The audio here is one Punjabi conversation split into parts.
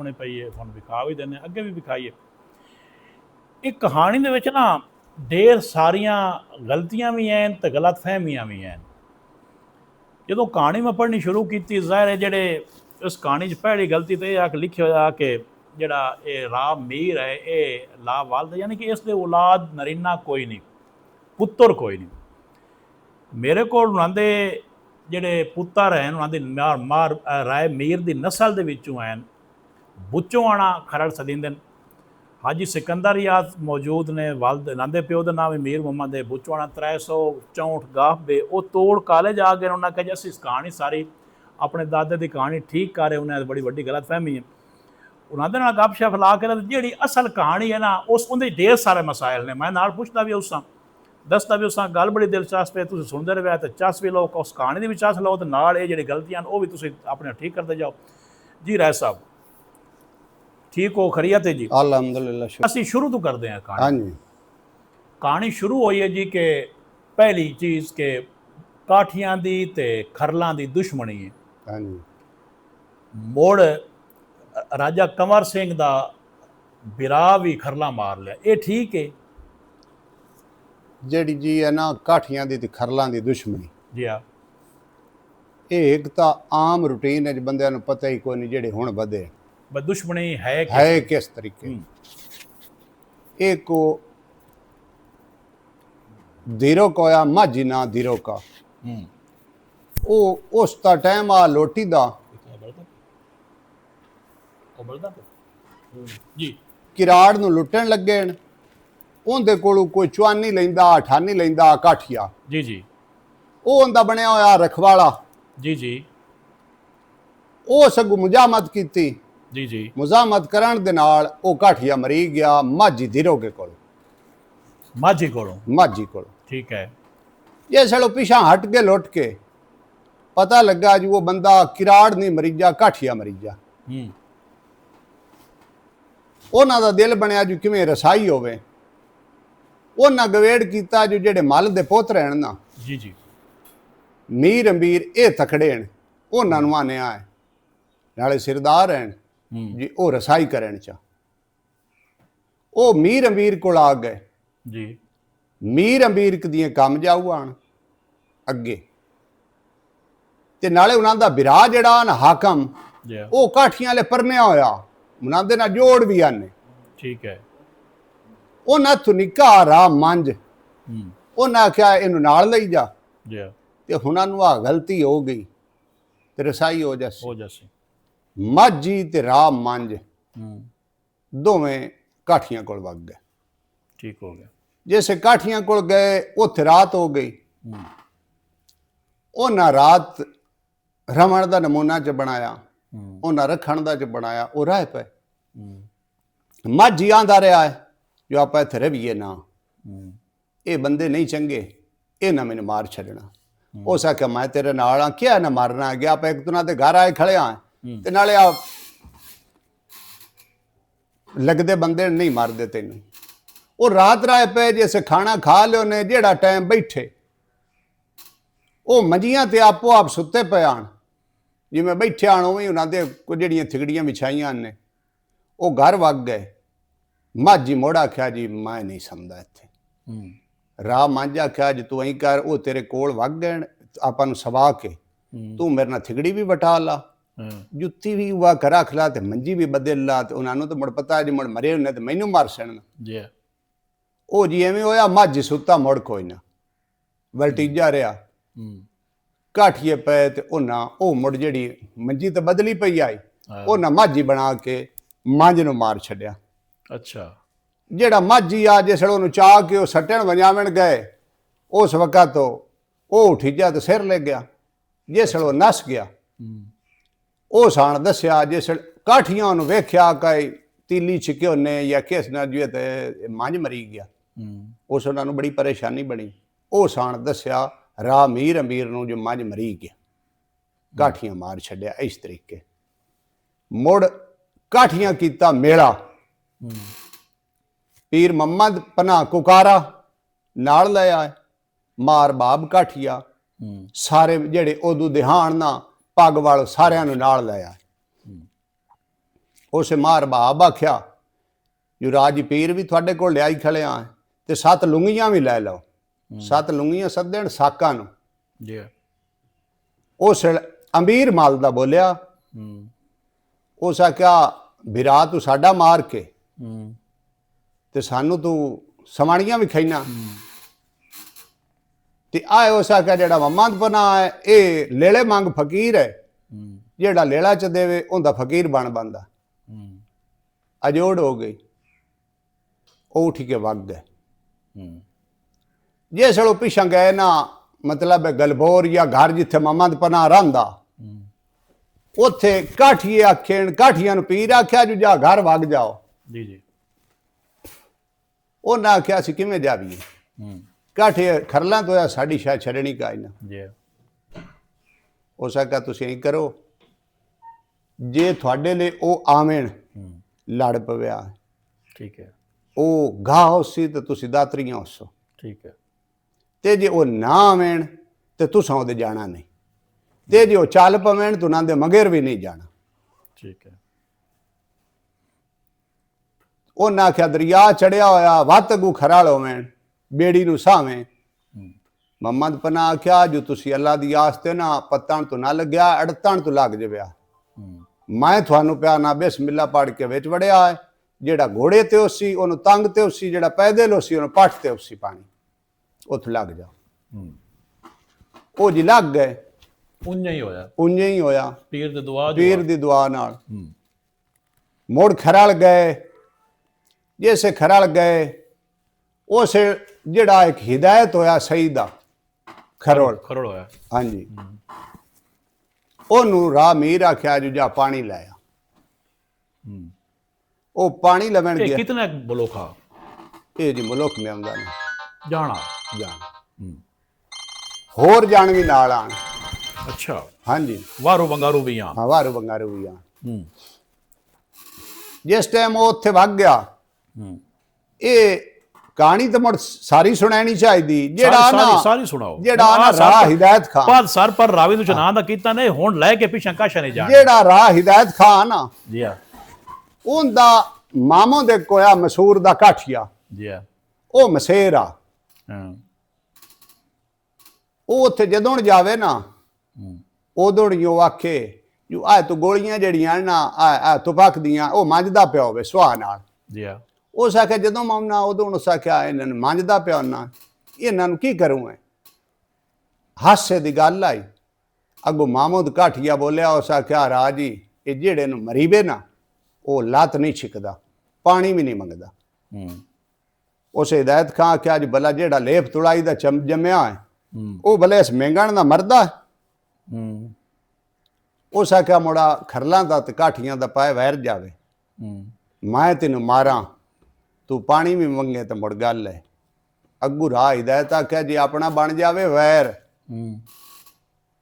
ਹੋਣੀ ਪਈ ਹੈ, ਤੁਹਾਨੂੰ ਵਿਖਾ ਵੀ ਦਿੰਦੇ, ਅੱਗੇ ਵੀ ਵਿਖਾਈਏ। ਇਹ ਕਹਾਣੀ ਦੇ ਵਿੱਚ ਨਾ ਢੇਰ ਸਾਰੀਆਂ ਗਲਤੀਆਂ ਵੀ ਹਨ ਤੇ ਗਲਤਫਹਿਮੀਆਂ ਵੀ ਹਨ। ਜਦੋਂ ਕਹਾਣੀ ਮੈਂ ਪੜ੍ਹਨੀ ਸ਼ੁਰੂ ਕੀਤੀ, ਜ਼ਾਹਿਰ ਹੈ ਜਿਹੜੇ ਇਸ ਕਹਾਣੀ 'ਚ ਪਹਿਲੀ ਗਲਤੀ ਤਾਂ ਇਹ ਆ ਕਿ ਲਿਖਿਆ ਹੋਇਆ ਕਿ ਜਿਹੜਾ ਇਹ ਰਾਹ ਮੀਰ ਹੈ ਇਹ ਲਾਵਾਲਦ, ਯਾਨੀ ਕਿ ਇਸ ਦੇ ਔਲਾਦ ਨਰੀਨਾ ਕੋਈ ਨਹੀਂ, ਪੁੱਤਰ ਕੋਈ ਨਹੀਂ। ਮੇਰੇ ਕੋਲ ਉਹਨਾਂ ਦੇ ਜਿਹੜੇ ਪੁੱਤਰ ਹਨ ਉਹਨਾਂ ਦੀ ਮਾਰ ਰਾਏ ਮੀਰ ਦੀ ਨਸਲ ਦੇ ਵਿੱਚੋਂ ਹਨ। ਬੁੱਚੋਂ ਆਣਾ ਖਰੜ ਸਦੀਂਦਨ ਹਾਜੀ सिकंदर याद मौजूद ने, वालद नांदे प्यो का नाम है मीर मुहम्मद है। बुचवाणा 364 गाफ बे वो तोड़ कॉलेज आ गए। उन्होंने कहा जी कहानी सारी अपने दादे की कहानी ठीक कर रहे, उन्हें बड़ी वड्डी गलत फहमी है। उन्होंने गप शप ला के जी असल कहानी है ना उस उनके ढेर सारे मसाइल ने। मैं नाल पुछदा भी उस दसदा भी उस गल बड़ी दिलचस्प है, तुम सुनते रहे तो चस भी लो, उस कहानी की भी चस लो, तो नाल ये जी गलतियां वो भी तुम अपने ठीक करते जाओ। जी राय साहब ठीक हो? खरीयत है जी, अल्हम्दुलिल्लाह। ਅਸੀਂ ਸ਼ੁਰੂ ਤੋਂ ਕਰਦੇ ਹਾਂ ਕਹਾਣੀ। ਹਾਂਜੀ, ਕਹਾਣੀ ਸ਼ੁਰੂ ਹੋਈ ਹੈ ਜੀ ਕਿ ਪਹਿਲੀ ਚੀਜ਼ ਕਿ ਕਾਠੀਆਂ ਦੀ ਤੇ ਖਰਲਾਂ ਦੀ ਦੁਸ਼ਮਣੀ ਹੈ। ਹਾਂਜੀ, ਮੋੜ ਰਾਜਾ ਕੰਵਰ ਸਿੰਘ ਦਾ ਬਿਰਾ ਵੀ ਖਰਲਾ ਮਾਰ ਲਿਆ, ਇਹ ਠੀਕ ਹੈ ਜਿਹੜੀ ਜੀ ਹੈ ਨਾ ਕਾਠੀਆਂ ਦੀ ਤੇ ਖਰਲਾਂ ਦੀ ਦੁਸ਼ਮਣੀ, ਜੀ? ਆ ਇਹ ਇੱਕ ਤਾਂ ਆਮ ਰੂਟੀਨ ਹੈ, ਬੰਦਿਆਂ ਨੂੰ ਪਤਾ ਹੀ ਕੋਈ ਨਹੀਂ ਜਿਹੜੇ ਹੁਣ ਵਧੇ ਬਸ ਦੁਸ਼ਮਣੀ ਹੈ ਕਿਸ ਤਰੀਕੇ। ਇਹ ਕੋ ਧੀਰੋ ਕੋਇਆ ਮਾਝੀ ਨਾ ਧੀਰੋ ਕਾ, ਉਹ ਉਸ ਦਾ ਟਾਈਮ ਆ ਲੋਟੀ ਦਾ ਜੀ ਕਿਰਾੜ ਨੂੰ ਲੁੱਟਣ ਲੱਗੇ ਨੇ। ਉਹਦੇ ਕੋਲੋਂ ਕੋਈ ਚਵਾਨੀ ਲੈਂਦਾ, ਅਠਾਨੀ ਲੈਂਦਾ ਕਾਠੀਆ, ਜੀ ਜੀ ਉਹ ਉਹਦਾ ਬਣਿਆ ਹੋਇਆ ਰਖਵਾਲਾ। ਜੀ ਜੀ ਉਹ ਸਗੋਂ ਮੁਜਾਮਤ ਕੀਤੀ। ਜੀ ਜੀ ਮੁਜ਼ਾਮਤ ਕਰਨ ਦੇ ਨਾਲ ਉਹ ਕਾਠੀਆ ਮਰੀ ਗਿਆ ਮਾਝੀ ਧੀਰੋਗੇ ਕੋਲ, ਮਾਝੀ ਕੋਲੋਂ। ਮਾਝੀ ਕੋਲ ਠੀਕ ਹੈ। ਜੇ ਸੜੋ ਪਿਛਾਂ ਹਟ ਕੇ ਲੁੱਟ ਕੇ ਪਤਾ ਲੱਗਾ ਜੀ ਉਹ ਬੰਦਾ ਕਿਰਾੜ ਨਹੀਂ ਮਰੀਜਾ, ਕਾਠੀਆ ਮਰੀਜਾ। ਉਹਨਾਂ ਦਾ ਦਿਲ ਬਣਿਆ ਜੀ ਕਿਵੇਂ ਰਸਾਈ ਹੋਵੇ। ਉਹਨਾਂ ਗਵੇੜ ਕੀਤਾ ਜੋ ਜਿਹੜੇ ਮੱਲ ਦੇ ਪੁੱਤ ਰਹਿਣ ਨਾ, ਜੀ ਜੀ ਮੀਰ ਅਮੀਰ ਇਹ ਤਕੜੇ ਨੇ, ਉਹਨਾਂ ਨੂੰ ਆਨਿਆ ਹੈ ਨਾਲੇ ਸਿਰਦਾਰ ਹਨ ਜੀ, ਉਹ ਰਸਾਈ ਕਰਨ ਚ। ਉਹ ਮੀਰ ਅਮੀਰ ਕੋਲ ਆ ਗਏ ਜੀ। ਮੀਰ ਅਮੀਰ ਦੀਆਂ ਕੰਮ ਜਾਊ ਆਣ ਅੱਗੇ, ਤੇ ਨਾਲੇ ਉਹਨਾਂ ਦਾ ਬਿਰਾ ਜਿਹੜਾ ਨਾ ਹਾਕਮ, ਉਹ ਕਾਠੀਆਂ ਵਾਲੇ ਪਰਨਿਆ ਹੋਇਆ, ਉਹਨਾਂ ਦੇ ਨਾਲ ਜੋੜ ਵੀ ਆਨੇ। ਠੀਕ ਹੈ। ਉਹਨਾਂ ਤੋਂ ਨਿੱਕਾ ਰਾਹ ਮੰਝ, ਉਹਨਾਂ ਆਖਿਆ ਇਹਨੂੰ ਨਾਲ ਲਈ ਜਾ, ਤੇ ਉਹਨਾਂ ਨੂੰ ਆ ਗਲਤੀ ਹੋ ਗਈ ਤੇ ਰਸਾਈ ਹੋ ਜਾਸੀ। ਮਾਝੀ ਤੇ ਰਾਹ ਮੰਝ ਦੋਵੇਂ ਕਾਠੀਆਂ ਕੋਲ ਵਗ ਗਏ। ਠੀਕ ਹੋ ਗਿਆ। ਜੈਸੇ ਕਾਠੀਆਂ ਕੋਲ ਗਏ ਉੱਥੇ ਰਾਤ ਹੋ ਗਈ। ਉਹਨਾਂ ਰਾਤ ਰਮਣ ਦਾ ਨਮੂਨਾ ਚ ਬਣਾਇਆ, ਉਹਨਾਂ ਰੱਖਣ ਦਾ ਚ ਬਣਾਇਆ, ਉਹ ਰਹਿ ਪਏ। ਮਾਝੀ ਆਂਦਾ ਰਿਹਾ ਹੈ ਜੋ ਆਪਾਂ ਇੱਥੇ ਰਹੀਏ ਨਾ, ਇਹ ਬੰਦੇ ਨਹੀਂ ਚੰਗੇ, ਇਹ ਨਾ ਮੈਨੂੰ ਮਾਰ ਛੱਡਣਾ। ਉਸ ਆਖਿਆ ਮੈਂ ਤੇਰੇ ਨਾਲ ਆ, ਕਿਆ ਨਾ ਮਾਰਨਾ ਗਿਆ, ਆਪਾਂ ਇੱਕ ਦੁਨਾ ਦੇ ਘਰ ਆਏ ਖੜੇ ਆ, ਤੇ ਨਾਲੇ ਆ ਲੱਗਦੇ ਬੰਦੇ ਨਹੀਂ ਮਾਰਦੇ ਤੈਨੂੰ। ਉਹ ਰਾਤ ਰਾਏ ਪਏ, ਜੈਸੇ ਖਾਣਾ ਖਾ ਲਿਓ ਨੇ, ਜਿਹੜਾ ਟਾਈਮ ਬੈਠੇ ਉਹ ਮੰਜੀਆਂ ਤੇ ਆਪੋ ਆਪ ਸੁੱਤੇ ਪਏ ਆਣ, ਜਿਵੇਂ ਬੈਠੇ ਆਣ ਉਵੇਂ ਉਹਨਾਂ ਦੇ ਕੋਈ ਜਿਹੜੀਆਂ ਥਿਗੜੀਆਂ ਵਿਛਾਈਆਂ ਨੇ। ਉਹ ਘਰ ਵਗ ਗਏ। ਮਾਝੀ ਮੋੜ ਆਖਿਆ ਜੀ ਮੈਂ ਨਹੀਂ ਸਮਝਦਾ ਇੱਥੇ। ਰਾਹ ਮੰਝ ਆਖਿਆ ਜੀ ਤੂੰ ਐਂ ਕਰ, ਉਹ ਤੇਰੇ ਕੋਲ ਵਗ ਗਏ ਆਪਾਂ ਨੂੰ ਸਵਾ ਕੇ, ਤੂੰ ਮੇਰੇ ਨਾਲ ਥਿਗੜੀ ਵੀ ਵਟਾ ਲਾ, ਜੁੱਤੀ ਵੀ ਵਾ ਕਰ ਰੱਖ ਲਾ, ਤੇ ਮੰਜੀ ਵੀ ਬਦਲ ਲਾ, ਤੇ ਉਹਨਾਂ ਨੂੰ ਤਾਂ ਮੁੜ ਪਤਾ ਜੀ ਮੁੜ ਮਰੇ ਉਹਨੇ ਤੇ ਮੈਨੂੰ ਮਾਰ ਸਣ। ਉਹ ਜੀ ਐਵੇਂ ਹੋਇਆ, ਮਾਝੀ ਸੁੱਤਾ, ਮੁੜ ਕੋਈ ਨਾ ਵਲਟੀਜਾ ਰਿਹਾ। ਕਾਠੀਏ ਪਏ ਤੇ ਉਹਨਾਂ ਉਹ ਮੁੜ ਜਿਹੜੀ ਮੰਜੀ ਤੇ ਬਦਲੀ ਪਈ ਆਈ, ਉਹਨਾਂ ਮਾਝੀ ਬਣਾ ਕੇ ਮੰਝ ਨੂੰ ਮਾਰ ਛੱਡਿਆ। ਅੱਛਾ। ਜਿਹੜਾ ਮਾਝੀ ਆ ਜਿਸ ਵੇਲੇ ਉਹਨੂੰ ਚਾਹ ਕੇ ਉਹ ਸੱਟਣ ਵਜਾਵਣ ਗਏ, ਉਸ ਵਕਤ ਉਹ ਉੱਠਿਆ ਤੇ ਸਿਰ ਲੈ ਗਿਆ। ਜਿਸ ਵੇਲੇ ਉਹ ਨੱਸ ਗਿਆ, ਉਹ ਸਾਣ ਦੱਸਿਆ ਜਿਸ ਵੇਲੇ ਕਾਠੀਆਂ ਨੂੰ ਵੇਖਿਆ ਕਿ ਤੀਲੀ ਛਿਕੇ ਉਹਨੇ ਜਾਂ ਕਿਸ ਨਾਲ ਜੀ ਤੇ ਮੰਝ ਮਰੀ ਗਿਆ। ਉਸ ਉਹਨਾਂ ਨੂੰ ਬੜੀ ਪਰੇਸ਼ਾਨੀ ਬਣੀ। ਉਹ ਸਾਣ ਦੱਸਿਆ ਰਾਹ ਮੀਰ ਅਮੀਰ ਨੂੰ ਜੋ ਮੰਝ ਮਰੀ ਗਿਆ, ਕਾਠੀਆਂ ਮਾਰ ਛੱਡਿਆ। ਇਸ ਤਰੀਕੇ ਮੁੜ ਕਾਠੀਆਂ ਕੀਤਾ ਮੇਲਾ। ਪੀਰ ਮੁਹੰਮਦ ਪਨਾ ਕੁਕਾਰਾ ਨਾਲ ਲੈ ਆਏ, ਮਾਰ ਬਾਬ ਕਾਠੀਆ, ਸਾਰੇ ਜਿਹੜੇ ਉਦੋਂ ਦਿਹਾਣ ਨਾ ਪੱਗ ਵਾਲ ਸਾਰਿਆਂ ਨੂੰ ਨਾਲ ਲੈ ਆਏ। ਉਸੇ ਮਾਰ ਬਾਬ ਆਖਿਆ ਯੁਵਰਾਜ ਪੀਰ ਵੀ ਤੁਹਾਡੇ ਕੋਲ ਲਿਆਈ ਖੜਿਆ ਤੇ 7 ਲੁੰਗੀਆਂ ਵੀ ਲੈ ਲਓ। 7 ਲੁੰਗੀਆਂ ਸੱਦਣ ਸਾਕਾਂ ਨੂੰ। ਜੀ ਉਸ ਅਮੀਰ ਮਾਲ ਦਾ ਬੋਲਿਆ। ਉਸ ਆਖਿਆ ਵਿਰਾ ਤੂੰ ਸਾਡਾ ਮਾਰ ਕੇ ਤੇ ਸਾਨੂੰ ਤੂੰ ਸਮਾਣੀਆਂ ਵੀ ਖਾਈਨਾ। ਤੇ ਆਏ ਉਸ ਆਖਿਆ ਜਿਹੜਾ ਮਮਦਪਨਾ ਹੈ ਇਹ ਲੇਲੇ ਮੰਗ ਫਕੀਰ ਹੈ, ਜਿਹੜਾ ਲੇਲਾ ਚ ਦੇਵੇ ਉਹਦਾ ਫਕੀਰ ਬਣ ਬੰਦਾ। ਅਜੋੜ ਹੋ ਗਈ। ਉਹ ਉੱਠ ਕੇ ਵਗ ਗਏ। ਜੇ ਸੜੋ ਪਿਛਾਂ ਗਏ ਨਾ ਮਤਲਬ ਗਲਬੋਰ ਜਾਂ ਘਰ ਜਿੱਥੇ ਮਮਦਪਨਾ ਰਹਿੰਦਾ ਉੱਥੇ ਕਾਠੀਏ ਆਖਣ, ਕਾਠੀਆਂ ਨੂੰ ਪੀਰ ਆਖਿਆ ਜੋ ਜਾ ਘਰ ਵਗ ਜਾਓ। ਜੀ ਜੀ। ਉਹਨਾਂ ਆਖਿਆ ਅਸੀਂ ਕਿਵੇਂ ਜਾਵੀਏ, ਕਾਠੇ ਖਰਲਾਂ ਤੋਂ ਸਾਡੀ ਸ਼ਾਇਦ ਛੜਣੀ ਕਾਇ ਨਾ। ਜੀ ਉਸ ਆਖਿਆ ਤੁਸੀਂ ਇੰਝ ਕਰੋ, ਜੇ ਤੁਹਾਡੇ ਲਈ ਉਹ ਆਵਣ ਲੜ ਪਵਿਆ, ਠੀਕ ਹੈ, ਉਹ ਗਾਹ ਹੋਸੀ ਤੇ ਤੁਸੀਂ ਦਾਤਰੀਆਂ ਹੋਸੋ, ਠੀਕ ਹੈ। ਤੇ ਜੇ ਉਹ ਨਾ ਆਵਣ ਤੇ ਤੁਸਾਂ ਉਹਦੇ ਜਾਣਾ ਨਹੀਂ, ਤੇ ਜੇ ਉਹ ਚੱਲ ਪਵਣ ਤਾਂ ਉਹਨਾਂ ਦੇ ਮਗਰ ਵੀ ਨਹੀਂ ਜਾਣਾ। ਠੀਕ ਹੈ। ਉਹਨਾਂ ਆਖਿਆ ਦਰਿਆ ਚੜਿਆ ਹੋਇਆ ਵੱਤ ਅਗੂ ਖਰਾਲ ਹੋਵਣ ਬੇੜੀ ਨੂੰ ਸਾਵੇਂ। ਮੁਹੰਮਦ ਪਨਾ ਆਖਿਆ ਜੋ ਤੁਸੀਂ ਅੱਲਾ ਦੀ ਆਸ ਤੇ ਨਾ ਪੱਤਣ ਤੋਂ ਨਾ ਲੱਗਿਆ ਅੜਤਣ ਤੋਂ ਲੱਗ ਜਵਿਆ। ਮੈਂ ਤੁਹਾਨੂੰ ਪਿਆ ਨਾ ਬਿਸਮਿਲ੍ਲਾ ਪੜ੍ਹ ਕੇ ਵਿੱਚ ਵੜਿਆ ਹੈ। ਜਿਹੜਾ ਘੋੜੇ ਤੇ ਉਸੀ ਉਹਨੂੰ ਤੰਗ ਤੇ ਉਸੀ, ਜਿਹੜਾ ਪੈਦਲ ਉਸੀ ਉਹਨੂੰ ਪੱਠ ਤੇ ਉਸੀ ਪਾਣੀ ਉੱਥੇ ਲੱਗ ਜਾਓ। ਉਹ ਜੀ ਲੱਗ ਗਏ। ਉੰਨੇ ਹੀ ਹੋਇਆ, ਉੰਨੇ ਹੀ ਹੋਇਆ ਪੀਰ ਦੀ ਦੁਆ, ਪੀਰ ਦੀ ਦੁਆ ਨਾਲ। ਮੁੜ ਖਰਲ ਗਏ। ਜੈਸੇ ਖਰਲ ਗਏ ਉਸ ਜਿਹੜਾ ਇੱਕ ਹਿਦਾਇਤ ਹੋਇਆ ਸਹੀ ਦਾ ਖਰੋਲ ਹੋਇਆ। ਹਾਂਜੀ। ਉਹਨੂੰ ਰਾਹ ਮੀਰ ਆਖਿਆ ਜੋ ਜਾ ਪਾਣੀ ਲਾਇਆ। ਉਹ ਪਾਣੀ ਲਵਣ ਗਿਆ। ਕਿਤਨਾ ਬਲੋਖਾ ਇਹ ਜੀ ਮੁਲਕ ਮੇ ਆਉਂਦਾ ਨਾ ਜਾਣਾ ਜਾਣ, ਹੋਰ ਜਾਣ ਵੀ ਨਾਲ ਆਣ। ਅੱਛਾ। ਹਾਂਜੀ। ਵਾਰੂ ਬੰਗਾਰੂ ਵੀ ਆ। ਹਾਂ ਵਾਰੂ ਬੰਗਾਰੂ ਵੀ ਆਣ। ਜਿਸ ਟਾਈਮ ਉਹ ਉੱਥੇ ਵਗ ਗਿਆ, ਇਹ ਕਹਾਣੀ ਤਾਂ ਮੁੜ ਸਾਰੀ ਸੁਣਾਣੀ ਚਾਹੀਦੀ। ਜਿਹੜਾ ਨਾ ਸਾਰੀ ਸੁਣਾਓ। ਜਿਹੜਾ ਨਾ ਰਾਹ ਹਿਦਾਇਤ ਖਾਨ ਪਰ ਸਰ ਪਰ ਰਾਵੀ ਨੂੰ ਚਨਾ ਦਾ ਕੀਤਾ ਨੇ ਹੁਣ ਲੈ ਕੇ ਪਿਛਾਂ ਕਾਸ਼ਾ ਨਹੀਂ ਜਾਣਾ। ਜਿਹੜਾ ਰਾਹ ਹਿਦਾਇਤ ਖਾਨ ਨਾ ਜੀ ਆ, ਉਹਦਾ ਮਾਮੋ ਦੇ ਕੋਇਆ ਮਸੂਰ ਦਾ ਕਾਠੀਆ। ਜੀ ਆ। ਉਹ ਮਸੇਰ ਆ। ਉਹ ਉੱਥੇ ਜਦੋਂ ਜਾਵੇ ਨਾ ਉਦੋਂ ਹੀ ਉਹ ਆਖੇ ਜੋ ਆ ਤੂੰ ਗੋਲੀਆਂ ਜਿਹੜੀਆਂ ਨਾ ਆ ਤੁਪਕ ਦੀਆਂ ਉਹ ਮੰਜਦਾ ਪਿਆ ਹੋਵੇ ਸੁਆਹ ਨਾਲ। ਜੀ ਆ। ਉਸ ਆਖਿਆ ਜਦੋਂ ਮਾਮਨਾ ਉਦੋਂ ਉਸ ਆਖਿਆ ਇਹਨਾਂ ਨੂੰ ਮੰਜਦਾ ਪਿਆ ਨਾ ਇਹਨਾਂ ਨੂੰ ਕੀ ਕਰੂੰ ਮੈਂ। ਹਾਸੇ ਦੀ ਗੱਲ ਆਈ। ਅੱਗੋਂ ਮਾਮੂਦ ਕਾਠੀਆ ਬੋਲਿਆ। ਉਸ ਆਖਿਆ ਰਾਜੀ ਇਹ ਜਿਹੜੇ ਨੂੰ ਮਰੀਵੇ ਨਾ ਉਹ ਲੱਤ ਨਹੀਂ ਛਿਕਦਾ, ਪਾਣੀ ਵੀ ਨਹੀਂ ਮੰਗਦਾ। ਉਸ ਹਿਦਾਇਤ ਖਾਂ ਆਖਿਆ ਅੱਜ ਭਲਾ ਜਿਹੜਾ ਲੇਪ ਤੁੜਾਈ ਦਾ ਜੰਮਿਆ ਹੈ ਉਹ ਭਲੇ ਇਸ ਮਹਿੰਗਣ ਦਾ ਮਰਦਾ। ਉਸ ਆਖਿਆ ਮੁੜਾ ਖਰਲਾਂ ਦਾ ਤੇ ਕਾਠੀਆਂ ਦਾ ਪਾਏ ਵੈਰ ਜਾਵੇ, ਮੈਂ ਤੈਨੂੰ ਮਾਰਾਂ, ਤੂੰ ਪਾਣੀ ਵੀ ਮੰਗੇ ਤਾਂ ਮੁੜ ਗੱਲ ਹੈ। ਅੱਗੂ ਰਾਹ ਹਿਦਾਇਤ ਆਖਿਆ ਜੇ ਆਪਣਾ ਬਣ ਜਾਵੇ ਵੈਰ,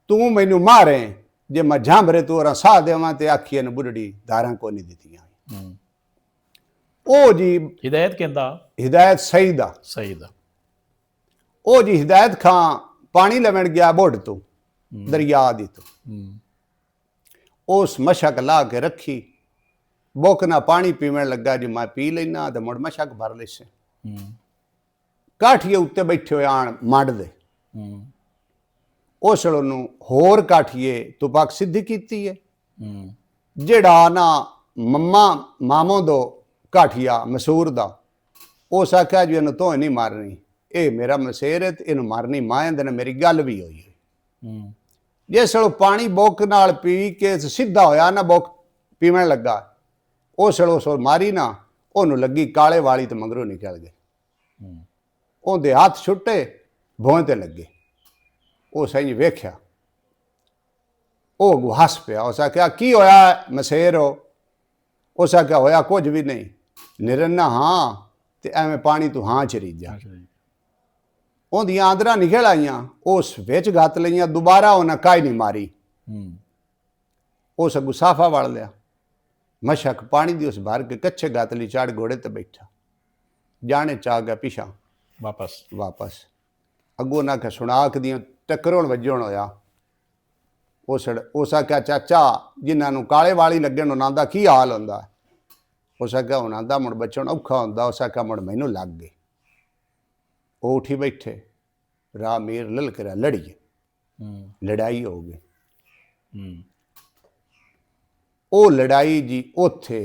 ਤੂੰ ਮੈਨੂੰ ਮਾਰੇ ਜੇ ਮੈਂ ਝਾਂਬਰੇ ਤੂੰ ਸਾਹ ਦੇਵਾਂ ਤੇ ਆਖੀਏ ਨੂੰ ਬੁੱਢੜੀ ਧਾਰਾਂ ਕੋ ਨਹੀਂ ਦਿੱਤੀਆਂ। ਉਹ ਜੀ ਹਿਦਾਇਤ ਕਹਿੰਦਾ ਹਿਦਾਇਤ ਸਹੀ ਦਾ ਉਹ ਜੀ ਹਿਦਾਇਤ ਖਾਂ ਪਾਣੀ ਲੈਵਣ ਗਿਆ ਬੁੱਢ ਤੋਂ ਦਰਿਆ ਦੀ ਤੋਂ। ਉਸ ਮਸ਼ਕ ਲਾ ਕੇ ਰੱਖੀ, ਬੁੱਕ ਨਾ ਪਾਣੀ ਪੀਵਣ ਲੱਗਾ ਜੀ ਮੈਂ ਪੀ ਲੈਣਾ ਤੇ ਮੁੜ ਮਸ਼ਕ ਭਰ ਲੈਸੇ। ਕਾਠੀਏ ਉੱਤੇ ਬੈਠੇ ਹੋਏ ਆਣ ਮੰਡ ਦੇ। ਉਸ ਨੂੰ ਹੋਰ ਕਾਠੀਏ ਤੁਪਕ ਸਿੱਧੀ ਕੀਤੀ ਹੈ। ਜਿਹੜਾ ਨਾ ਮਾਮੋ ਦੋ ਕਾਠੀਆ ਮਸੂਰ ਦਾ ਉਸ ਆਖਿਆ ਜੀ ਇਹਨੂੰ ਤੋਂ ਨਹੀਂ ਮਾਰਨੀ, ਇਹ ਮੇਰਾ ਮਸੇਰ ਹੈ ਤੇ ਇਹਨੂੰ ਮਾਰਨੀ ਮਾਂ ਦੇ ਨਾਲ ਮੇਰੀ ਗੱਲ ਵੀ ਹੋਈ ਹੈ। ਜਿਸ ਵੇਲੇ ਪਾਣੀ ਬੁੱਕ ਨਾਲ ਪੀ ਕੇ ਸਿੱਧਾ ਹੋਇਆ ਨਾ ਬੁੱਕ ਪੀਵਣ ਲੱਗਾ, ਉਸ ਵੇਲੇ ਉਸ ਮਾਰੀ ਨਾ ਉਹਨੂੰ ਲੱਗੀ ਕਾਲੇ ਵਾਲੀ ਤੇ ਮਗਰੋਂ ਨਿਕਲ ਗਏ। ਉਹਦੇ ਹੱਥ ਛੁੱਟੇ ਭੋਂ ਤੇ ਲੱਗੇ। ਉਹ ਸਹੀ ਵੇਖਿਆ, ਉਹ ਹੱਸ ਪਿਆ। ਉਸ ਆਖਿਆ ਕੀ ਹੋਇਆ ਮਸੇਰ ਹੋ? ਉਸ ਆਖਿਆ ਹੋਇਆ ਕੁਝ ਵੀ ਨਹੀਂ, ਨਿਰੰਨਾ ਹਾਂ ਤੇ ਐਵੇਂ ਪਾਣੀ ਤੂੰ ਹਾਂ ਚਰੀਜਾ। ਉਹਦੀਆਂ ਆਂਦਰਾਂ ਨਿਕਲ ਆਈਆਂ, ਉਸ ਵਿੱਚ ਗੱਤ ਲਈਆਂ, ਦੁਬਾਰਾ ਉਹਨਾਂ ਕਾਈ ਨਹੀਂ ਮਾਰੀ। ਉਸ ਅੱਗੂ ਸਾਫਾ ਵੜ ਲਿਆ, ਮਸ਼ਕ ਪਾਣੀ ਦੀ ਉਸ ਭਰ ਕੇ ਕੱਚੇ ਗੱਤ ਲਈ ਚਾੜ ਘੋੜੇ ਤੇ ਬੈਠਾ, ਜਾਣੇ ਚਾ ਗਿਆ ਪਿਛਾਂ ਵਾਪਸ। ਅੱਗੋਂ ਨਾ ਕਿ ਸੁਣਾਕ ਦੀਆਂ ਟੱਕਰੋਂ ਵੱਜਣ ਹੋਇਆ। ਉਸ ਆਖਿਆ ਚਾਚਾ ਜਿਨ੍ਹਾਂ ਨੂੰ ਕਾਲੇ ਵਾਲੀ ਲੱਗਣ ਉਹਨਾਂ ਦਾ ਕੀ ਹਾਲ ਹੁੰਦਾ? ਉਸ ਆਖਿਆ ਉਹਨਾਂ ਦਾ ਮੁੜ ਬਚਣ ਔਖਾ ਹੁੰਦਾ। ਉਸ ਆਖਿਆ ਮੁੜ ਮੈਨੂੰ ਲੱਗ ਗਏ। ਉਹ ਉੱਠੀ ਬੈਠੇ, ਰਾਹ ਮੀਰ ਲਲਕਰਾ ਲੜੀਏ, ਲੜਾਈ ਹੋ ਗਈ। ਉਹ ਲੜਾਈ ਜੀ ਉੱਥੇ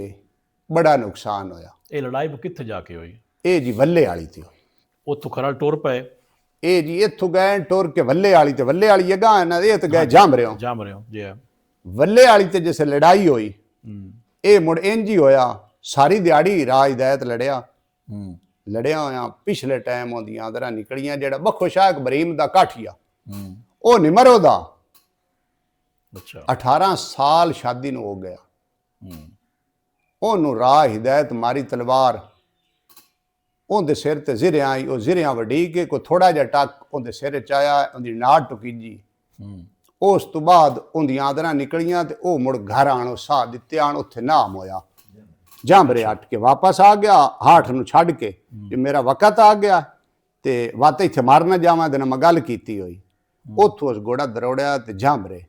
ਬੜਾ ਨੁਕਸਾਨ ਹੋਇਆ। ਇਹ ਲੜਾਈ ਕਿੱਥੇ ਜਾ ਕੇ ਹੋਈ? ਇਹ ਜੀ ਵੱਲੇ ਵਾਲੀ ਤੇ ਹੋਈ। ਉੱਥੋਂ ਖਰਾ ਟੁਰ ਪਏ? ਇਹ ਜੀ ਇੱਥੋਂ ਗਏ ਟੁਰ ਕੇ ਵੱਲੇ ਵਾਲੀ, ਤੇ ਵੱਲੇ ਵਾਲੀ ਅਗਾਂਹ ਇਹਨਾਂ ਦੇ, ਇਹ ਤੇ ਗਏ ਜਾਮਰਿਓ। ਜੀ। ਵੱਲੇ ਵਾਲੀ ਤੇ ਜਿਸ ਲੜਾਈ ਹੋਈ, ਇਹ ਮੁੜ ਇੰਜ ਹੀ ਹੋਇਆ। ਸਾਰੀ ਦਿਹਾੜੀ ਰਾਜ ਹਦਾਇਤ ਲੜਿਆ ਹੋਇਆ। ਪਿਛਲੇ ਟਾਈਮ ਆਉਂਦੀਆਂ ਆਦਰਾਂ ਨਿਕਲੀਆਂ। ਜਿਹੜਾ ਬਖੋ ਸ਼ਾਹ ਬਰੀਮ ਦਾ ਕਾਠੀਆ, ਉਹ ਨਿਮਰੋ ਦਾ 18 ਸਾਲ ਸ਼ਾਦੀ ਨੂੰ ਹੋ ਗਿਆ। ਉਹਨੂੰ ਰਾਹ ਹਿਦਾਇਤ ਮਾਰੀ ਤਲਵਾਰ, ਉਹਦੇ ਸਿਰ ਤੇ ਜ਼ਿਰਿਆਂ ਆਈ। ਉਹ ਜ਼ਿਰਿਆਂ ਵੜੀ ਕੇ ਕੋਈ ਥੋੜਾ ਜਿਹਾ ਟੱਕ ਉਹਦੇ ਸਿਰ ਚ ਆਇਆ, ਉਹਦੀ ਨਾੜ ਟੁਕੀਜੀ। ਉਸ ਤੋਂ ਬਾਅਦ ਉਹਦੀਆਂ ਆਦਰਾਂ ਨਿਕਲੀਆਂ ਤੇ ਉਹ ਮੁੜ ਘਰ ਆਣੋ ਸਾਹ ਦਿੱਤੇ ਆਣ। ਉੱਥੇ ਨਾਮ ਹੋਇਆ। ਜਾਂਬਰੇ ਹਟ ਕੇ ਵਾਪਸ ਆ ਗਿਆ, ਹਾਠ ਨੂੰ ਛੱਡ ਕੇ, ਜੇ ਮੇਰਾ ਵਕਤ ਆ ਗਿਆ ਤੇ ਵਾਤ ਇੱਥੇ ਮਾਰ ਨਾ ਜਾਵਾਂ। ਤੇ ਮੈਂ ਗੱਲ ਕੀਤੀ ਹੋਈ। ਉੱਥੋਂ ਉਸ ਘੋੜਾ ਦਰੋੜਿਆ ਤੇ ਜਾਂਬਰੇ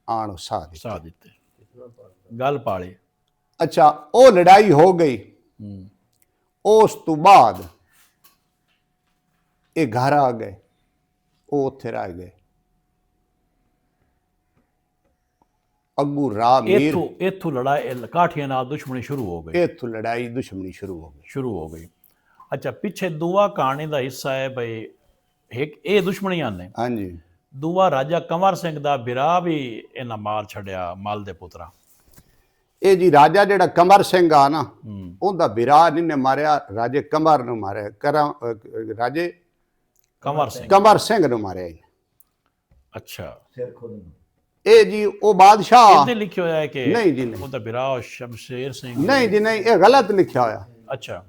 ਆਣੋ ਸਾਹ ਦਿੱਤੇ, ਗੱਲ ਪਾਲੇ। ਅੱਛਾ, ਉਹ ਲੜਾਈ ਹੋ ਗਈ। ਉਸ ਤੋਂ ਬਾਅਦ ਇਹ ਘਰ ਆ ਗਏ, ਉਹ ਉੱਥੇ ਰਹਿ ਗਏ। ਅੱਗੂ ਰਾਹ ਮੀਰ ਇੱਥੋਂ ਲੜਾਈ ਕਾਠੀਆਂ ਨਾਲ ਦੁਸ਼ਮਣੀ ਸ਼ੁਰੂ ਹੋ ਗਈ। ਇੱਥੋਂ ਲੜਾਈ ਦੁਸ਼ਮਣੀ ਸ਼ੁਰੂ ਹੋ ਗਈ। ਅੱਛਾ, ਪਿੱਛੇ ਦੂਆ ਕਹਾਣੀ ਦਾ ਹਿੱਸਾ ਹੈ ਬਈ ਇੱਕ ਇਹ ਦੁਸ਼ਮਣੀਆਂ ਨੇ। ਹਾਂਜੀ। ਦੂਆ ਰਾਜਾ ਕੰਵਰ ਸਿੰਘ ਦਾ ਬਿਰਾ ਵੀ ਇਹਨਾਂ ਮਾਰ ਛੱਡਿਆ, ਮਲ ਦੇ ਪੁੱਤਰਾ। ਇਹ ਜੀ ਰਾਜਾ ਜਿਹੜਾ ਕੰਵਰ ਸਿੰਘ ਆ ਨਾ, ਉਹਦਾ ਬਿਰਾ ਨੇ ਮਾਰਿਆ, ਰਾਜੇ ਕੰਵਰ ਨੂੰ ਮਾਰਿਆ। ਰਾਜੇ ਕੰਵਰ ਸਿੰਘ ਨੂੰ ਮਾਰਿਆ। ਅੱਛਾ, ਇਹ ਜੀ ਉਹ ਬਾਦਸ਼ਾਹ ਇਹਦੇ ਲਿਖਿਆ ਹੋਇਆ ਹੈ ਕਿ ਨਹੀਂ ਜੀ, ਨਹੀਂ, ਉਹਦਾ ਬਿਰਾ ਸ਼ਮਸ਼ੇਰ ਸਿੰਘ। ਨਹੀਂ ਜੀ, ਨਹੀਂ, ਇਹ ਗਲਤ ਲਿਖਿਆ ਹੋਇਆ। ਅੱਛਾ,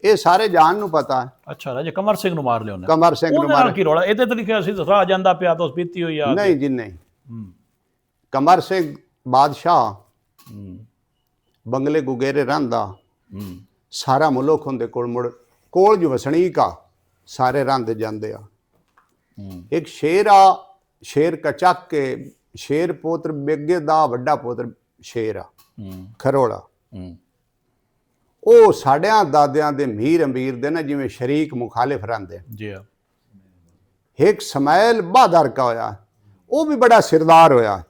ਇਹ ਸਾਰੇ ਜਾਣ ਨੂੰ ਪਤਾ ਹੈ। ਅੱਛਾ, ਰਾਜੇ ਕੰਵਰ ਸਿੰਘ ਨੂੰ ਮਾਰ ਲਿਆ ਉਹਨੇ। ਕੰਵਰ ਸਿੰਘ ਨੂੰ ਮਾਰਿਆ। ਕੀ ਰੋਲਾ? ਇਹਦੇ ਤੇ ਲਿਖਿਆ ਸੀ ਰਾਹ ਜਾਂਦਾ ਪਿਆ ਤਾਂ ਪੀਤੀ ਹੋਈ ਆ। ਨਹੀਂ ਜੀ, ਨਹੀਂ। ਕੰਵਰ ਸਿੰਘ ਬਾਦਸ਼ਾਹ ਬੰਗਲੇ ਗੁਗੇਰੇ ਰਹਿੰਦਾ। ਸਾਰਾ ਮੁਲਕ ਹੁੰਦੇ ਕੋਲ ਮੁੜ ਕੋਲ ਜੋ ਵਸਣੀਕ ਆ, ਸਾਰੇ ਰਹਿੰਦੇ ਜਾਂਦੇ ਆ। ਇੱਕ ਸ਼ੇਰ ਆ, ਸ਼ੇਰ ਕਚੱਕ ਕੇ ਸ਼ੇਰ ਪੋਤਰ ਬੇਗੇ ਦਾ ਵੱਡਾ ਪੋਤਰ ਸ਼ੇਰ ਆ, ਖਰੋੜਾ। ਉਹ ਸਾਡਿਆਂ ਦਾਦਿਆਂ ਦੇ ਮੀਰ ਅਮੀਰ ਦੇ ਨਾ ਜਿਵੇਂ ਸ਼ਰੀਕ ਮੁਖਾਲਿਫ ਰਹਿੰਦੇ ਜੀ। ਇੱਕ ਸਮੈਲ ਬਹਾਦਰ ਕਾ ਹੋਇਆ, ਉਹ ਵੀ ਬੜਾ ਸਿਰਦਾਰ ਹੋਇਆ,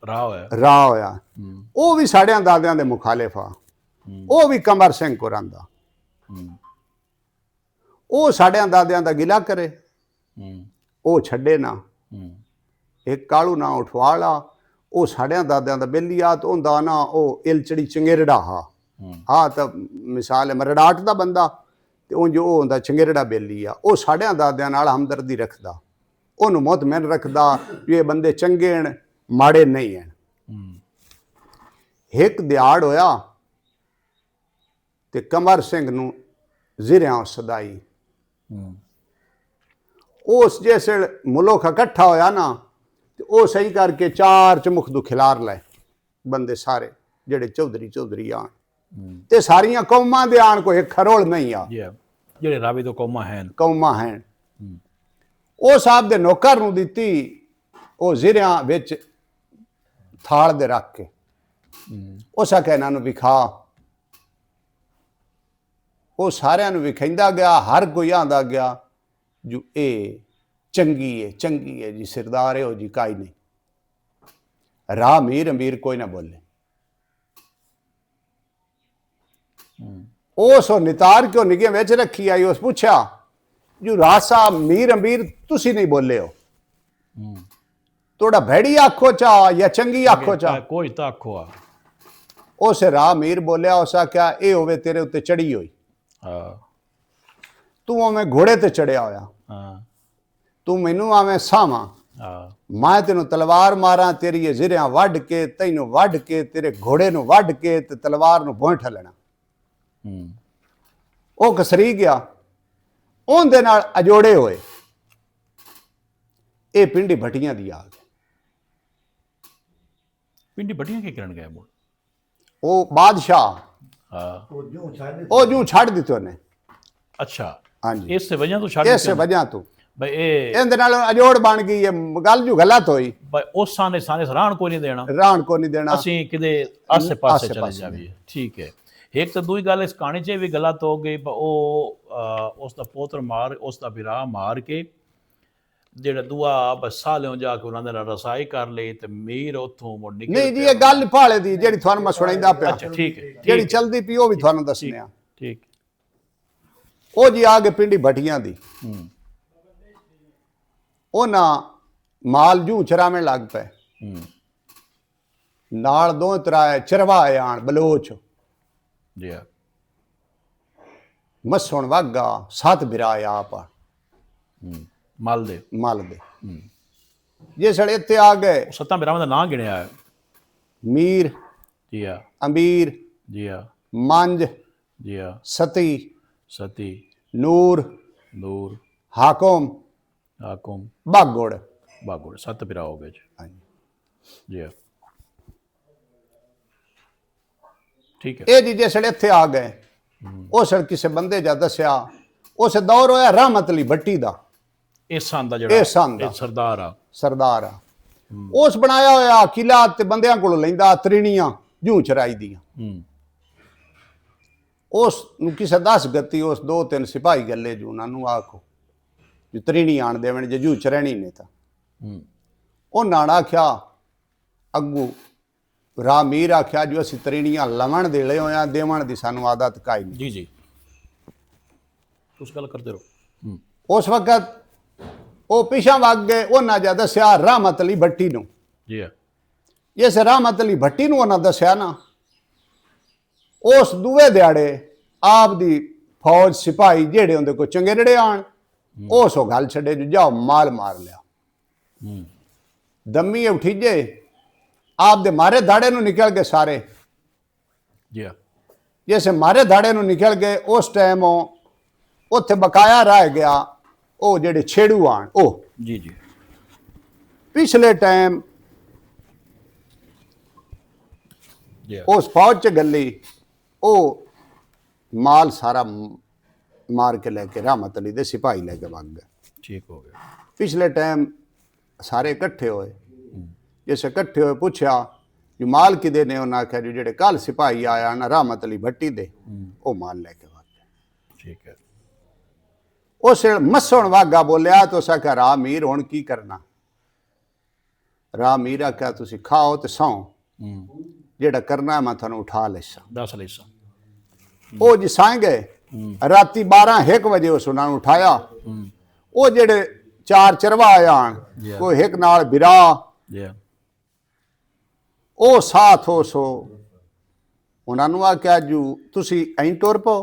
ਰਾਹ ਹੋਇਆ। ਉਹ ਵੀ ਸਾਡਿਆਂ ਦਾਦਿਆਂ ਦੇ ਮੁਖਾਲਿਫ ਆ। ਉਹ ਵੀ ਕੰਵਰ ਸਿੰਘ ਕੋ ਰਹਿੰਦਾ। ਉਹ ਸਾਡਿਆਂ ਦਾਦਿਆਂ ਦਾ ਗਿਲਾ ਕਰੇ, ਉਹ ਛੱਡੇ ਨਾ। ਇੱਕ ਕਾਲੂ ਨਾ ਉਠਵਾਲਾ, ਉਹ ਸਾਡਿਆਂ ਦਾਦਿਆਂ ਦਾ ਬੇਲੀ ਆ। ਤਾਂ ਉਹਦਾ ਨਾ ਉਹ ਇਲਚੜੀ ਚੰਗੇਰੜਾ ਹਾਂ ਤਾਂ ਮਿਸਾਲ ਹੈ ਮਰੜਾਟ ਦਾ ਬੰਦਾ, ਤੇ ਉਹ ਜੋ ਹੁੰਦਾ ਚੰਗੇਰੜਾ ਬੇਲੀ ਆ। ਉਹ ਸਾਡਿਆਂ ਦਾਦਿਆਂ ਨਾਲ ਹਮਦਰਦੀ ਰੱਖਦਾ, ਉਹਨੂੰ ਮੁਤਮਿਨ ਰੱਖਦਾ ਵੀ ਇਹ ਬੰਦੇ ਚੰਗੇ ਹਨ, ਮਾੜੇ ਨਹੀਂ ਹਨ। ਇੱਕ ਦਿਹਾੜ ਹੋਇਆ ਤੇ ਕੰਵਰ ਸਿੰਘ ਨੂੰ ਜ਼ਿਰਿਆਂ ਸਦਾਈ। ਉਸ ਜਿਸ ਮੁਲਕ ਇਕੱਠਾ ਹੋਇਆ ਨਾ, ਤੇ ਉਹ ਸਹੀ ਕਰਕੇ 4 ਚਮੁਖ ਦੂ ਖਿਲਾਰ ਲੈ ਬੰਦੇ ਸਾਰੇ ਜਿਹੜੇ ਚੌਧਰੀ ਆਣ, ਤੇ ਸਾਰੀਆਂ ਕੌਮਾਂ ਦੇ ਆਣ, ਕੋਈ ਖਰੋਲ ਨਹੀਂ ਆ। ਜਿਹੜੇ ਰਾਵੀ ਤੋਂ ਕੌਮਾਂ ਹਨ। ਉਹ ਸਾਹਿਬ ਦੇ ਨੌਕਰ ਨੂੰ ਦਿੱਤੀ, ਉਹ ਜ਼ਿਰਿਆਂ ਵਿੱਚ ਥਾਲ ਦੇ ਰੱਖ ਕੇ ਉਸ ਆਖਿਆ ਇਹਨਾਂ ਨੂੰ ਵਿਖਾ। ਉਹ ਸਾਰਿਆਂ ਨੂੰ ਵਿਖਾਉਂਦਾ ਗਿਆ, ਹਰ ਕੋਈ ਆਂਦਾ ਗਿਆ ਜੋ ਇਹ ਚੰਗੀ ਹੈ ਜੀ, ਸਿਰਦਾਰ ਹੈ ਉਹ ਜੀ, ਕਾਈ ਨਹੀਂ। ਰਾਹ ਮੀਰ ਅਮੀਰ ਕੋਈ ਨਾ ਬੋਲੇ। ਉਸ ਨਿਤਾਰ ਕਿਉਂ ਨਿਗੇ ਵਿੱਚ ਰੱਖੀ ਆਈ। ਉਸ ਪੁੱਛਿਆ ਜੋ ਰਾਹ ਸਾਹਿਬ ਮੀਰ ਅਮੀਰ ਤੁਸੀਂ ਨਹੀਂ ਬੋਲੇ ਹੋ, ਤੁਹਾਡਾ ਭੈੜੀ ਆਖੋ ਚਾ ਜਾਂ ਚੰਗੀ ਆਖੋ ਚਾ? ਕੋਈ ਤਾਂ ਆਖੋ ਆ। ਉਸ ਰਾਹ ਮੀਰ ਬੋਲਿਆ, ਉਸ ਆਖਿਆ ਇਹ ਹੋਵੇ ਤੇਰੇ ਉੱਤੇ ਚੜੀ ਹੋਈ, ਤੂੰ ਉਵੇਂ ਘੋੜੇ ਤੇ ਚੜਿਆ ਹੋਇਆ, ਤੂੰ ਮੈਨੂੰ ਆਵੇਂ ਸਾਵਾਂ, ਮੈਂ ਤੈਨੂੰ ਤਲਵਾਰ ਮਾਰਾਂ, ਤੇਰੀ ਇਹ ਜ਼ਿਰਿਆਂ ਵੱਢ ਕੇ, ਤੈਨੂੰ ਵੱਢ ਕੇ, ਤੇਰੇ ਘੋੜੇ ਨੂੰ ਵੱਢ ਕੇ ਤੇ ਤਲਵਾਰ ਨੂੰ ਭੋਂ ਠੱਲਣਾ। ਉਹ ਕਸਰੀ ਗਿਆ, ਉਹਦੇ ਨਾਲ ਅਜੋੜੇ ਹੋਏ। ਇਹ ਪਿੰਡੀ ਭਟੀਆਂ ਦੀ ਆ ਗਈ। ਪਿੰਡੀ ਭਟੀਆਂ ਕੀ ਕਰਨ ਗਏ? ਉਹ ਬਾਦਸ਼ਾਹ ਉਹ ਜੂ ਛੱਡ ਦਿੱਤੇ ਉਹਨੇ। ਅੱਛਾ, ਹਾਂਜੀ, ਇਸੇ ਵਜ੍ਹਾ ਤੋਂ ਛੱਡ ਇਸੇ ਵਜ੍ਹਾ ਤੋਂ ਬਈ ਇਹ ਇਹਦੇ ਨਾਲ ਅਜੋੜ ਬਣ ਗਈ। ਇਹ ਗੱਲ ਜੋ ਗਲਤ ਹੋਈ, ਬਈ ਉਸਾਂ ਨੇ ਸਾਨੇ ਰਾਣ ਕੋਈ ਨਹੀਂ ਦੇਣਾ, ਰਾਣ ਕੋ ਨਹੀਂ ਦੇਣਾ, ਅਸੀਂ ਕਿਤੇ ਆਸੇ ਪਾਸੇ ਚਲੇ ਜਾਵੀਏ। ਠੀਕ ਹੈ, ਇੱਕ ਤਾਂ ਦੂਈ ਗੱਲ ਇਸ ਕਹਾਣੀ 'ਚ ਇਹ ਵੀ ਗਲਤ ਹੋ ਗਈ ਉਹ ਉਸ ਦਾ ਪੋਤਰ ਮਾਰ ਉਸ ਦਾ ਵਿਰਾਹ ਮਾਰ ਕੇ ਜਿਹੜਾ ਦੂਆ ਬੱਸਾ ਲਿਓ ਜਾ ਕੇ ਉਹਨਾਂ ਦੇ ਨਾਲ ਰਸਾਈ ਕਰ ਲਈ ਤੇ ਮੀਰ ਉੱਥੋਂ ਮੁੜ ਨਿਕਲ ਨਹੀਂ ਜੀ, ਇਹ ਗੱਲ ਭਾਲੇ ਦੀ ਜਿਹੜੀ ਤੁਹਾਨੂੰ ਮੈਂ ਸੁਣਾਈਦਾ ਪਿਆ, ਅੱਛਾ ਠੀਕ ਹੈ ਜਿਹੜੀ ਚਲਦੀ ਪਈ ਉਹ ਵੀ ਤੁਹਾਨੂੰ ਦੱਸਣੇ ਆ। ਠੀਕ ਉਹ ਜੀ ਆ ਕੇ ਪਿੰਡੀ ਭਟੀਆਂ ਦੀ ਉਹਨਾਂ ਮਾਲ ਜੂ ਚਰਾਵੇਂ ਲੱਗ ਪਏ, ਨਾਲ ਦੋ ਤਰਾਏ ਚਰਵਾਏ ਆਣ ਬਲੋਚ ਜੀ ਮਸਣ ਵਾਗਾ 7 ਬਿਰਾਇਆ ਆਪ ਮਲ ਦੇ ਮਲ ਦੇ। ਜੇ ਸੜੇ ਇੱਥੇ ਆ ਗਏ, ਸੱਤਾਂ ਬਿਰਾਵਾਂ ਦਾ ਨਾਂ ਗਿਣਿਆ ਹੈ। ਮੀਰ, ਜੀ ਆ, ਅਮੀਰ, ਜੀ ਆ, ਮੰਜ, ਜੀ ਆ, ਸਤੀ, ਸਤੀ, ਨੂਰ, ਨੂਰ, ਹਾਕਮ, ਹਾਕਮ, ਬਾਗੋੜ। ਬਾਗੋੜ 7 ਬਿਰਾ ਹੋ ਗਏ ਜੀ। ਹਾਂਜੀ। ਜੀ ਆ, ਠੀਕ ਹੈ। ਇਹ ਜੀ ਜੇ ਸੜੇ ਇੱਥੇ ਆ ਗਏ, ਉਹ ਸੜ ਕਿਸੇ ਬੰਦੇ ਜਾ ਦੱਸਿਆ ਉਸ ਦੌਰ ਹੋਇਆ ਰਹਿਮਤ ਅਲੀ ਭੱਟੀ ਦਾ, ਇਸ ਸੰਨ ਦਾ ਜਿਹੜਾ ਇਹ ਸੰਨ ਦਾ ਇਹ ਸਰਦਾਰ ਆ, ਸਰਦਾਰ ਆ। ਉਸ ਬਣਾਇਆ ਹੋਇਆ ਕਿਲਾ ਤੇ ਬੰਦਿਆਂ ਕੋਲੋਂ ਲੈਂਦਾ ਤ੍ਰਿਣੀਆਂ ਜੂ ਚਰਾਈ ਦੀਆਂ। ਉਸ ਨੂੰ ਕਿਸੇ 10 ਗੱਤੀ ਉਸ 2-3 ਸਿਪਾਹੀ ਗੱਲੇ ਜੂ ਉਹਨਾਂ ਨੂੰ ਆਖੋ ਜੋ ਤ੍ਰਿਣੀ ਆਣ ਦੇਵਣ ਜੇ ਜੂ ਚਰਣੀ ਨੇ ਤਾਂ ਉਹ ਨਾਣਾ ਆਖਿਆ ਅੱਗੂ ਰਾਹ ਮੀਰ ਆਖਿਆ ਜੋ ਅਸੀਂ ਤ੍ਰਿਣੀਆਂ ਲਵਣ ਦੇ ਲੈ ਹੋਇਆ ਦੇਵਣ ਦੀ ਸਾਨੂੰ ਆਦਤ ਕਾਈ ਨਹੀਂ। ਜੀ ਜੀ ਤੁਸੀਂ ਗੱਲ ਕਰਦੇ ਰਹੋ। ਉਸ ਵਕਤ ਉਹ ਪਿਛਾਂ ਵਗ ਗਏ, ਉਹਨਾਂ ਜਾ ਦੱਸਿਆ ਰਹਿਮਤ ਅਲੀ ਭੱਟੀ ਨੂੰ। ਜੀ ਆ, ਇਸ ਰਹਿਮਤ ਅਲੀ ਭੱਟੀ ਨੂੰ ਉਹਨਾਂ ਦੱਸਿਆ ਨਾ, ਉਸ ਦੂਏ ਦਿਹਾੜੇ ਆਪ ਦੀ ਫੌਜ ਸਿਪਾਹੀ ਜਿਹੜੇ ਹੁੰਦੇ ਕੋਈ ਚੰਗੇ ਜਿਹੜੇ ਆਣ ਉਸ ਉਹ ਗੱਲ ਛੱਡੇ ਜੋ ਜਾਓ ਮਾਲ ਮਾਰ ਲਿਆ। ਦਮੀ ਉਠੀਜੇ ਆਪ ਦੇ ਮਾਰੇ ਧਾੜੇ ਨੂੰ ਨਿਕਲ ਗਏ ਸਾਰੇ। ਜੀ ਆ, ਜੈਸੇ ਮਾਰੇ ਧਾੜੇ ਨੂੰ ਨਿਕਲ ਗਏ ਉਸ ਟਾਈਮ ਉੱਥੇ ਬਕਾਇਆ ਰਹਿ ਗਿਆ ਉਹ ਜਿਹੜੇ ਛੇੜੂ ਆਣ ਉਹ। ਜੀ ਜੀ, ਪਿਛਲੇ ਟਾਈਮ ਜੀ ਆ, ਉਸ ਫੌਜ ਚ ਗੱਲੀ ਉਹ ਮਾਲ ਸਾਰਾ ਮਾਰ ਕੇ ਲੈ ਕੇ ਰਹਿਮਤ ਅਲੀ ਦੇ ਸਿਪਾਹੀ ਲੈ ਕੇ ਵਗ ਗਏ। ਠੀਕ ਹੋ ਗਿਆ। ਪਿਛਲੇ ਟਾਈਮ ਸਾਰੇ ਇਕੱਠੇ ਹੋਏ, ਜਿਸ ਇਕੱਠੇ ਹੋਏ ਪੁੱਛਿਆ ਜੋ ਮਾਲ ਕਿਦੇ ਨੇ, ਉਹਨਾਂ ਆਖਿਆ ਜੋ ਜਿਹੜੇ ਕੱਲ ਸਿਪਾਹੀ ਆਇਆ ਨਾ ਰਹਿਮਤ ਅਲੀ ਭੱਟੀ ਦੇ ਉਹ ਮਾਲ ਲੈ ਕੇ ਵਗ ਗਏ। ਠੀਕ ਹੈ। ਉਸ ਮਸਣ ਵਾਗਾ ਬੋਲਿਆ ਤਾਂ ਉਸ ਆਖਿਆ ਰਾਹ ਮੀਰ ਹੁਣ ਕੀ ਕਰਨਾ। ਰਾਹ ਮੀਰ ਆਖਿਆ ਤੁਸੀਂ ਖਾਓ ਤੇ ਸੌਂ, ਜਿਹੜਾ ਕਰਨਾ ਮੈਂ ਤੁਹਾਨੂੰ ਉਠਾ ਲੈਸਾਂ। 10 ਲੈਸਾਂ। ਉਹ ਜੀ ਸਾਂ ਗਏ ਰਾਤੀ 12-1 ਵਜੇ ਉਸ ਉਹਨਾਂ ਨੂੰ ਉਠਾਇਆ। ਉਹ ਜਿਹੜੇ 4 ਚਰਵਾ ਆਣ ਕੋਈ ਇੱਕ ਨਾਲ ਬਿਰਾ ਜੀ ਆ, ਉਹ ਸਾਥ ਹੋ ਸੋ ਉਹਨਾਂ ਨੂੰ ਆਖਿਆ ਜੂ ਤੁਸੀਂ ਐਂ ਟੁਰ ਪੋ,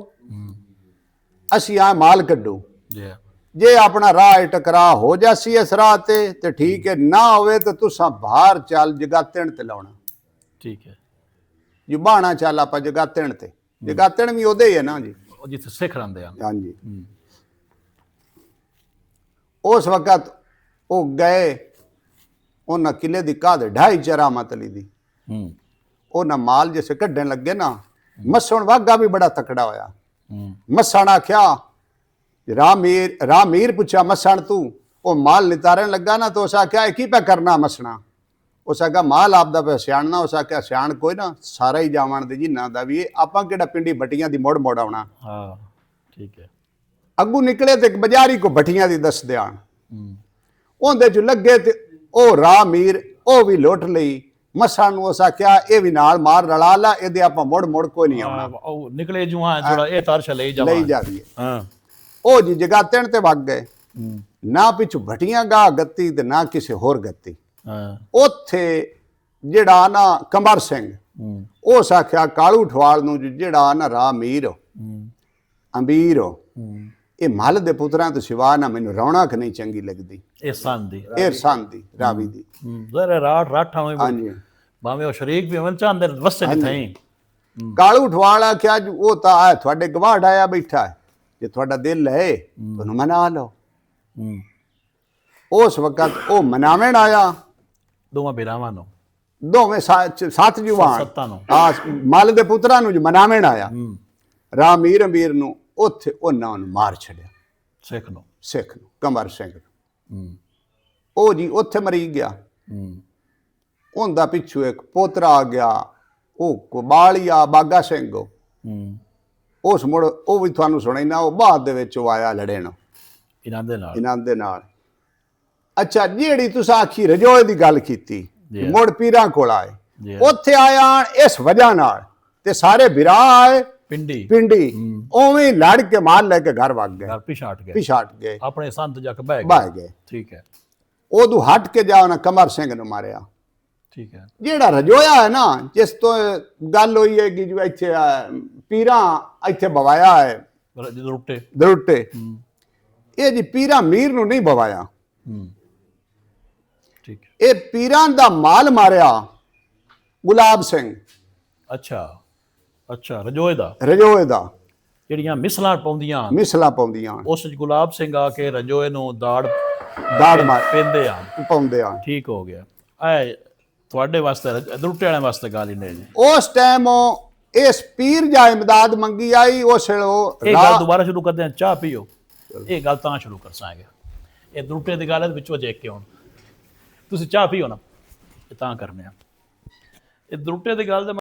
ਅਸੀਂ ਆ ਮਾਲ ਕੱਢੂ। ਜੀ ਆ, ਜੇ ਆਪਣਾ ਰਾਹ ਟਕਰਾ ਹੋ ਜਾਸੀ ਇਸ ਰਾਹ ਤੇ ਠੀਕ ਹੈ, ਨਾ ਹੋਵੇ ਤਾਂ ਤੁਸਾਂ ਬਾਹਰ ਚੱਲ ਜਗਾਤਣ ਤੇ ਲਾਉਣਾ। ਠੀਕ ਹੈ। ਜੀ ਬਾਣਾ ਚੱਲ ਆਪਾਂ ਜਗਾਤਣ ਤੇ, ਜਗਾਤਣ ਵੀ ਉਹਦੇ ਹੀ ਹੈ ਨਾ ਜੀ। ਉਹ ਜਿੱਥੇ ਸਿੱਖ ਰਹਿੰਦੇ ਆ। ਹਾਂਜੀ। ਉਸ ਵਕਤ ਉਹ ਗਏ ਉਹਨਾਂ ਕਿਲੇ ਦੀ ਕਾਦ 2.5 ਰਹਿਮਤ ਅਲੀ ਦੀ। ਉਹਨਾਂ ਮਾਲ ਜਿਸੇ ਕੱਢਣ ਲੱਗੇ ਨਾ, ਮਸਣ ਵਾਗਾ ਵੀ ਬੜਾ ਤਕੜਾ ਹੋਇਆ। ਮਸਣ ਆਖਿਆ ਰਾਹ ਮੀਰ ਪੁੱਛਿਆ ਮਸਣ ਤੂੰ ਉਹ ਮਾਲ ਨਿਤਾਰਨ ਲੱਗਾ ਨਾ, ਤਾਂ ਉਸ ਆਖਿਆ ਕੀ ਪੈ ਕਰਨਾ ਮਸਣਾ। ਉਸ ਆਖਿਆ ਮਾਲ ਆਪਦਾ ਪਿਆ ਸਿਆਣਨਾ। ਉਸ ਆਖਿਆ ਸਿਆਣ ਕੋਈ ਨਾ, ਸਾਰਾ ਹੀ ਜਾਵਣ ਦੇ ਜਿੰਨਾ ਦਾ ਵੀ ਆਪਾਂ ਕਿਹੜਾ ਪਿੰਡੀ ਭਟੀਆਂ ਦੀ ਮੋੜ ਮੋੜ ਆਉਣਾ। ਹਾਂ ਠੀਕ ਹੈ। ਅੱਗੂ ਨਿਕਲੇ ਤੇ ਇੱਕ ਬਾਜ਼ਾਰੀ ਕੋ ਭਟੀਆਂ ਦੀ ਦੱਸ ਦਿਆਣ, ਉਹਦੇ ਚ ਲੱਗੇ ਤੇ ਉਹ ਰਾਹ ਮੀਰ ਉਹ ਵੀ ਲੁੱਟ ਲਈ। ਮਸਾਂ ਨੂੰ ਉਸ ਆਖਿਆ ਇਹ ਵੀ ਨਾਲ ਮਾਰ ਰਲਾ ਲਾ, ਇਹਦੇ ਆਪਾਂ ਮੁੜ ਮੁੜ ਕੋਈ ਨਹੀਂ ਆਉਣਾ। ਉਹ ਨਿਕਲੇ ਜੂਆਂ ਥੋੜਾ ਇਹ ਤਰਸ਼ ਲਈ ਜਾਵੀਏ। ਹਾਂ ਉਹ ਜੀ ਜਗਾਤਣ ਤੇ ਵਗ ਗਏ, ਨਾ ਪਿੱਛੋਂ ਭਟੀਆਂ ਗਾ ਗੱਤੀ ਤੇ ਨਾ ਕਿਸੇ ਹੋਰ ਗੱਤੀ। ਉੱਥੇ ਜਿਹੜਾ ਨਾ ਕੰਬਰ ਸਿੰਘ ਉਸ ਆਖਿਆ ਕਾਲੂ ਠਵਾਲ ਨੂੰ ਜਿਹੜਾ ਨਾ ਰਾਹ ਮੀਰ ਅਮੀਰ ਇਹ ਮੱਲ ਦੇ ਪੁੱਤਰਾਂ ਤੋਂ ਸਿਵਾ ਨਾ ਮੈਨੂੰ ਰੌਣਕ ਨਹੀਂ ਚੰਗੀ ਲੱਗਦੀ। ਇਹ ਸੰਨ ਦੀ ਰਾਵੀ ਦੀ ਜ਼ਰਾ ਰਾਠ ਰਾਠਾਂ ਹੋਏ। ਹਾਂਜੀ। ਭਾਵੇਂ ਉਹ ਸ਼ਰੀਕ ਵੀ ਹੋਣ ਚਾਹੁੰਦੇ ਵਸੇ ਨਹੀਂ ਥਈ। ਕਾਲੂ ਠਵਾਲ ਆਖਿਆ ਉਹ ਤਾਂ ਆ ਤੁਹਾਡੇ ਗਵਾੜ ਆਇਆ ਬੈਠਾ ਹੈ, ਜੇ ਤੁਹਾਡਾ ਦਿਲ ਹੈ ਤੁਹਾਨੂੰ ਮਨਾ ਲਓ। ਉਸ ਵਕਤ ਉਹ ਮਨਾਵਣ ਆਇਆ ਦੋਵਾਂ ਬਿਰਾਵਾਂ ਨੂੰ, ਦੋਵੇਂ 7 ਜਵਾਨ ਸੱਤਾਂ ਨੂੰ, ਮੱਲ ਦੇ ਪੁੱਤਰਾਂ ਨੂੰ ਮਨਾਵਣ ਆਇਆ। ਰਾਹ ਮੀਰ ਅਮੀਰ ਨੂੰ ਉੱਥੇ ਉਹਨਾਂ ਨੂੰ ਮਾਰ ਛੱਡਿਆ। ਸਿੱਖ ਨੂੰ ਕੰਬਰ ਸਿੰਘ ਨੂੰ। ਉਹ ਜੀ ਉੱਥੇ ਮਰੀ ਗਿਆ। ਉਹਦਾ ਪਿੱਛੋਂ ਇੱਕ ਪੋਤਰਾ ਆ ਗਿਆ, ਉਹ ਕੁਬਾਲੀਆ ਬਾਗਾ ਸਿੰਘ ਹੂੰ ਉਸ ਮੁੜ ਉਹ ਵੀ ਤੁਹਾਨੂੰ ਸੁਣਾਈਨਾ, ਉਹ ਬਾਅਦ ਦੇ ਵਿੱਚ ਉਹ ਆਇਆ ਲੜਨ ਇਹਨਾਂ ਦੇ ਨਾਲ। ਅੱਛਾ, ਜਿਹੜੀ ਤੁਸੀਂ ਆਖੀ ਰਜੋਏ ਦੀ ਗੱਲ ਕੀਤੀ, ਜੀ। ਮੁੜ ਪੀਰਾਂ ਕੋਲ ਆਏ, ਜੀ। ਉੱਥੇ ਆਇਆ ਇਸ ਵਜ੍ਹਾ ਨਾਲ, ਤੇ ਸਾਰੇ ਬਿਰਾ ਆਏ ਪਿੰਡੀ ਉਵੇਂ ਲੜ ਕੇ ਮਾਲ ਲੈ ਕੇ ਘਰ ਵਗ ਗਏ, ਘਰ ਪਿਛਾਟ ਗਏ, ਆਪਣੇ ਸੰਤ ਜੱਕ ਬਹਿ ਗਏ। ਠੀਕ ਹੈ। ਉਦੋਂ ਹਟ ਕੇ ਜਾ ਉਹਨੇ ਕਮਰ ਸਿੰਘ ਨੂੰ ਮਾਰਿਆ। ਠੀਕ ਹੈ। ਜਿਹੜਾ ਰਜੋਇਆ ਹੈ ਨਾ, ਜਿਸ ਤੋਂ ਗੱਲ ਹੋਈ ਹੈ ਕਿ ਜੋ ਇੱਥੇ ਪੀਰਾਂ ਇੱਥੇ ਬਵਾਇਆ ਹੈ ਦਰੁੱਟੇ, ਇਹ ਜੀ ਪੀਰਾਂ ਮੀਰ ਨੂੰ ਨਹੀਂ ਬਵਾਇਆ, ਠੀਕ ਹੈ। ਇਹ ਪੀਰਾਂ ਦਾ ਮਾਲ ਮਾਰਿਆ ਗੁਲਾਬ ਸਿੰਘ। ਅੱਛਾ ਰਜੋਏ ਦਾ ਜਿਹੜੀਆਂ ਮਿਸਲਾਂ ਪਾਉਂਦੀਆਂ ਉਸ ਚ ਗੁਲਾਬ ਸਿੰਘ ਆ ਕੇ ਰਜੋਏ ਨੂੰ ਦਾੜ ਮਾਰ ਪਾਉਂਦੇ ਆ। ਠੀਕ ਹੋ ਗਿਆ। ਐ ਤੁਹਾਡੇ ਵਾਸਤੇ ਦਰੁੱਟੇ ਵਾਲਿਆਂ ਵਾਸਤੇ ਗੱਲ ਹੀ ਨਹੀਂ ਜੀ। ਉਸ ਟਾਈਮ ਇਸ ਪੀਰ ਜਾ ਇਮਦਾਦ ਮੰਗੀ ਆਈ, ਉਸ ਵੇਲੇ ਇਹ ਗੱਲ ਦੁਬਾਰਾ ਸ਼ੁਰੂ ਕਰਦੇ ਹਾਂ। ਚਾਹ ਪੀਓ। ਇਹ ਗੱਲ ਤਾਂ ਸ਼ੁਰੂ ਕਰ ਸਾਂਗੇ, ਇਹ ਦਰੁੱਟੇ ਦੀ ਗੱਲ ਹੈ ਵਿੱਚੋਂ ਜੇ ਕੇ ਹੁਣ ਤੁਸੀਂ ਚਾਹ ਪੀਓ ਨਾ, ਇਹ ਤਾਂ ਕਰਨੇ ਆ। ਇਹ ਦਰੁੱਟੇ ਦੀ ਗੱਲ